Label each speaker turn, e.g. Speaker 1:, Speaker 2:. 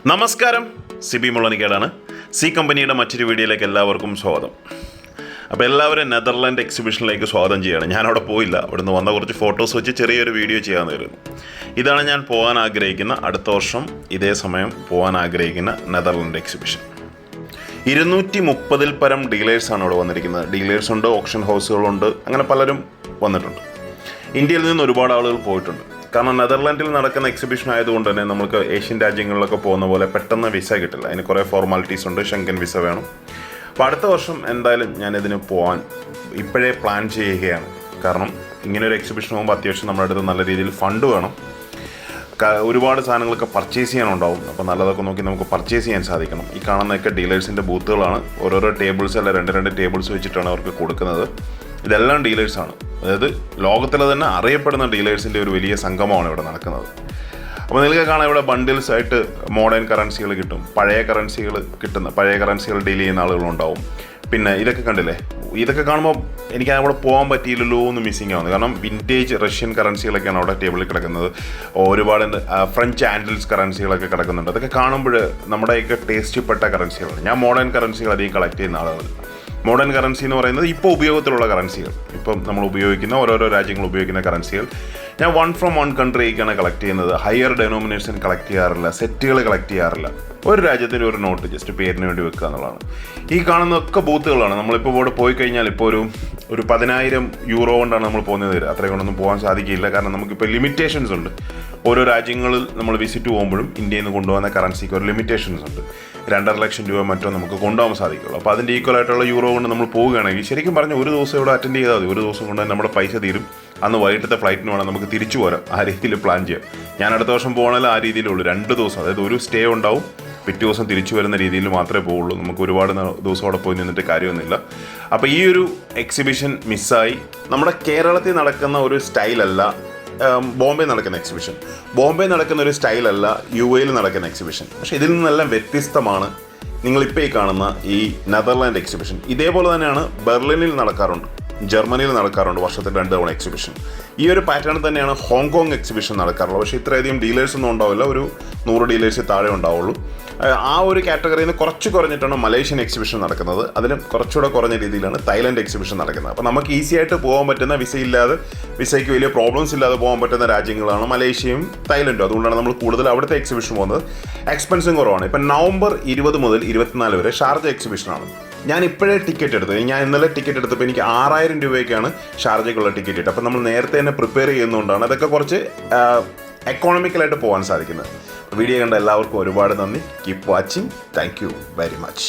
Speaker 1: നമസ്കാരം, സിബി മുളനിക്കേടാണ്. സി കമ്പനിയുടെ മറ്റൊരു വീഡിയോയിലേക്ക് എല്ലാവർക്കും സ്വാഗതം. അപ്പോൾ എല്ലാവരും നെതർലാൻഡ് എക്സിബിഷനിലേക്ക് സ്വാഗതം ചെയ്യുകയാണ്. ഞാനവിടെ പോയില്ല, അവിടുന്ന് വന്ന കുറച്ച് ഫോട്ടോസ് വെച്ച് ചെറിയൊരു വീഡിയോ ചെയ്യാമെന്ന് കരുതുന്നു. ഇതാണ് ഞാൻ പോകാൻ ആഗ്രഹിക്കുന്ന, അടുത്ത വർഷം ഇതേ സമയം പോകാൻ ആഗ്രഹിക്കുന്ന നെതർലാൻഡ് എക്സിബിഷൻ. 230 പരം ഡീലേഴ്സാണ് ഇവിടെ വന്നിരിക്കുന്നത്. ഡീലേഴ്സുണ്ട്, ഓപ്ഷൻ ഹൗസുകളുണ്ട്, അങ്ങനെ പലരും വന്നിട്ടുണ്ട്. ഇന്ത്യയിൽ നിന്ന് ഒരുപാട് ആളുകൾ പോയിട്ടുണ്ട്. കാരണം നെതർലാൻഡിൽ നടക്കുന്ന എക്സിബിഷൻ ആയതുകൊണ്ട് തന്നെ നമുക്ക് ഏഷ്യൻ രാജ്യങ്ങളിലൊക്കെ പോകുന്ന പോലെ പെട്ടെന്ന് വിസ കിട്ടില്ല. അതിന് കുറേ ഫോർമാലിറ്റീസ് ഉണ്ട്, ഷെങ്കൻ വിസ വേണം. അപ്പോൾ അടുത്ത വർഷം എന്തായാലും ഞാനിതിന് പോകാൻ ഇപ്പോഴേ പ്ലാൻ ചെയ്യുകയാണ്. കാരണം ഇങ്ങനൊരു എക്സിബിഷൻ പോകുമ്പോൾ അത്യാവശ്യം നമ്മുടെ അടുത്ത് നല്ല രീതിയിൽ ഫണ്ട് വേണം. ഒരുപാട് സാധനങ്ങളൊക്കെ പർച്ചേസ് ചെയ്യാനുണ്ടാവും. അപ്പോൾ നല്ലതൊക്കെ നോക്കി നമുക്ക് പർച്ചേസ് ചെയ്യാൻ സാധിക്കണം. ഈ കാണുന്നതൊക്കെ ഡീലേഴ്സിൻ്റെ ബൂത്തുകളാണ്. ഓരോരോ ടേബിൾസ് അല്ല, രണ്ട് ടേബിൾസ് വെച്ചിട്ടാണ് അവർക്ക് കൊടുക്കുന്നത്. ഇതെല്ലാം ഡീലേഴ്സാണ്. അതായത് ലോകത്തിലെ തന്നെ അറിയപ്പെടുന്ന ഡീലേഴ്സിൻ്റെ ഒരു വലിയ സംഗമമാണ് ഇവിടെ നടക്കുന്നത്. അപ്പോൾ നിങ്ങൾക്ക് കാണാം, ഇവിടെ ബണ്ടിൽസ് ആയിട്ട് മോഡേൺ കറൻസികൾ കിട്ടും, പഴയ കറൻസികൾ ഡീൽ ചെയ്യുന്ന ആളുകളുണ്ടാവും. പിന്നെ ഇതൊക്കെ കണ്ടില്ലേ, ഇതൊക്കെ കാണുമ്പോൾ എനിക്ക് അവിടെ പോകാൻ പറ്റിയില്ലല്ലോ എന്ന് മിസ്സിങ് ആവുന്നത്. കാരണം വിൻറ്റേജ് റഷ്യൻ കറൻസികളൊക്കെയാണ് അവിടെ ടേബിളിൽ കിടക്കുന്നത്. ഒരുപാട് ഫ്രഞ്ച് ആൻഡിൽസ് കറൻസികളൊക്കെ കിടക്കുന്നുണ്ട്. അതൊക്കെ കാണുമ്പോൾ നമ്മുടെയൊക്കെ ടേസ്റ്റ് പെട്ട കറൻസികളാണ്. ഞാൻ മോഡേൺ കറൻസികൾ അധികം കളക്ട് ചെയ്യുന്ന ആളുകൾ. മോഡേൺ കറൻസി എന്ന് പറയുന്നത് ഇപ്പോൾ ഉപയോഗത്തിലുള്ള കറൻസികൾ, ഇപ്പം നമ്മൾ ഉപയോഗിക്കുന്ന ഓരോരോ രാജ്യങ്ങൾ ഉപയോഗിക്കുന്ന കറൻസികൾ. ഞാൻ 1 from 1 കൺട്രിക്കാണ് കളക്ട് ചെയ്യുന്നത്. ഹയർ ഡെനോമിനേഷൻ കളക്ട് ചെയ്യാറില്ല, സെറ്റുകൾ കളക്ട് ചെയ്യാറില്ല. ഒരു രാജ്യത്തിൻ്റെ ഒരു നോട്ട് ജസ്റ്റ് പേരിന് വേണ്ടി വെക്കുക എന്നുള്ളതാണ്. ഈ കാണുന്നതൊക്കെ ബൂത്തുകളാണ്. നമ്മളിപ്പോൾ ഇവിടെ പോയി കഴിഞ്ഞാൽ ഇപ്പോൾ ഒരു 10,000 യൂറോ കൊണ്ടാണ് നമ്മൾ പോകുന്നത്. അത്രയും കൊണ്ടൊന്നും പോകാൻ സാധിക്കില്ല. കാരണം നമുക്കിപ്പോൾ ലിമിറ്റേഷൻസ് ഉണ്ട്. ഓരോ രാജ്യങ്ങളിൽ നമ്മൾ വിസിറ്റ് പോകുമ്പോഴും ഇന്ത്യയിൽ നിന്ന് കൊണ്ടുപോകുന്ന കറൻസിക്ക് ഒരു ലിമിറ്റേഷൻസ് ഉണ്ട്. 2.5 ലക്ഷം രൂപ മറ്റോ നമുക്ക് കൊണ്ടുപോകാൻ സാധിക്കുള്ളൂ. അപ്പോൾ അതിൻ്റെ ഈക്വലായിട്ടുള്ള യൂറോ കൊണ്ട് നമ്മൾ പോവുകയാണെങ്കിൽ ശരിക്കും പറഞ്ഞാൽ ഒരു ദിവസം ഇവിടെ അറ്റൻഡ് ചെയ്താൽ മതി. ഒരു ദിവസം കൊണ്ട് നമ്മുടെ പൈസ തീരും. അന്ന് വൈകിട്ടത്തെ ഫ്ലൈറ്റിന് വേണം നമുക്ക് തിരിച്ചു പോരാം. ആ രീതിയിൽ പ്ലാൻ ചെയ്യാം. ഞാൻ അടുത്ത വർഷം പോകണമെങ്കിൽ ആ രീതിയിലുള്ളൂ. 2 ദിവസം, അതായത് ഒരു സ്റ്റേ ഉണ്ടാവും, പിറ്റേ ദിവസം തിരിച്ചു വരുന്ന രീതിയിൽ മാത്രമേ പോവുള്ളൂ. നമുക്ക് ഒരുപാട് ദിവസം അവിടെ പോയി നിന്നിട്ട് കാര്യമൊന്നുമില്ല. അപ്പോൾ ഈ ഒരു എക്സിബിഷൻ മിസ്സായി. നമ്മുടെ കേരളത്തിൽ നടക്കുന്ന ഒരു സ്റ്റൈലല്ല ബോംബെ നടക്കുന്ന എക്സിബിഷൻ. ബോംബെ നടക്കുന്ന ഒരു സ്റ്റൈലല്ല UAE നടക്കുന്ന എക്സിബിഷൻ. പക്ഷേ ഇതിൽ നിന്നെല്ലാം വ്യത്യസ്തമാണ് നിങ്ങളിപ്പോൾ ഈ കാണുന്ന ഈ നെതർലാൻഡ് എക്സിബിഷൻ. ഇതേപോലെ തന്നെയാണ് ബെർലിനിൽ നടക്കാറുണ്ട്, ജർമ്മനിയിൽ നടക്കാറുണ്ട് വർഷത്തിൽ 2 തവണ എക്സിബിഷൻ. ഈ ഒരു പാറ്റേൺ തന്നെയാണ് ഹോങ്കോങ് എക്സിബിഷൻ നടക്കാറുള്ളത്. പക്ഷേ ഇത്രയധികം ഡീലേഴ്സ് ഒന്നും ഉണ്ടാവില്ല, ഒരു 100 ഡീലേഴ്സ് താഴെ ഉണ്ടാവുള്ളൂ. ആ ഒരു കാറ്റഗറിയിൽ നിന്ന് കുറച്ച് കുറഞ്ഞിട്ടാണ് മലേഷ്യൻ എക്സിബിഷൻ നടക്കുന്നത്. അതിലും കുറച്ചുകൂടെ കുറഞ്ഞ രീതിയിലാണ് തായ്ലൻഡ് എക്സിബിഷൻ നടക്കുന്നത്. അപ്പോൾ നമുക്ക് ഈസി ആയിട്ട് പോകാൻ പറ്റുന്ന, വിസയ്ക്ക് വലിയ പ്രോബ്ലംസ് ഇല്ലാതെ പോകാൻ പറ്റുന്ന രാജ്യങ്ങളാണ് മലേഷ്യയും തായ്ലൻഡും. അതുകൊണ്ടാണ് നമ്മൾ കൂടുതൽ അവിടുത്തെ എക്സിബിഷൻ പോകുന്നത്. എക്സ്പെൻസും കുറവാണ്. ഇപ്പം നവംബർ 20 മുതൽ 24 വരെ ഷാർജ എക്സിബിഷനാണ്. ഞാൻ ഇപ്പോഴേ ടിക്കറ്റ് എടുത്തത്. ഞാൻ ഇന്നലെ ടിക്കറ്റ് എടുത്തപ്പോൾ എനിക്ക് 6000 രൂപയ്ക്കാണ് ഷാർജയ്ക്കുള്ള ടിക്കറ്റ് കിട്ടുക. അപ്പോൾ നമ്മൾ നേരത്തെ തന്നെ പ്രിപ്പയർ ചെയ്യുന്നതുകൊണ്ടാണ് അതൊക്കെ കുറച്ച് എക്കോണമിക്കലായിട്ട് പോകാൻ സാധിക്കുന്നത്. വീഡിയോ കണ്ട എല്ലാവർക്കും ഒരുപാട് നന്ദി. Keep watching. Thank you very much.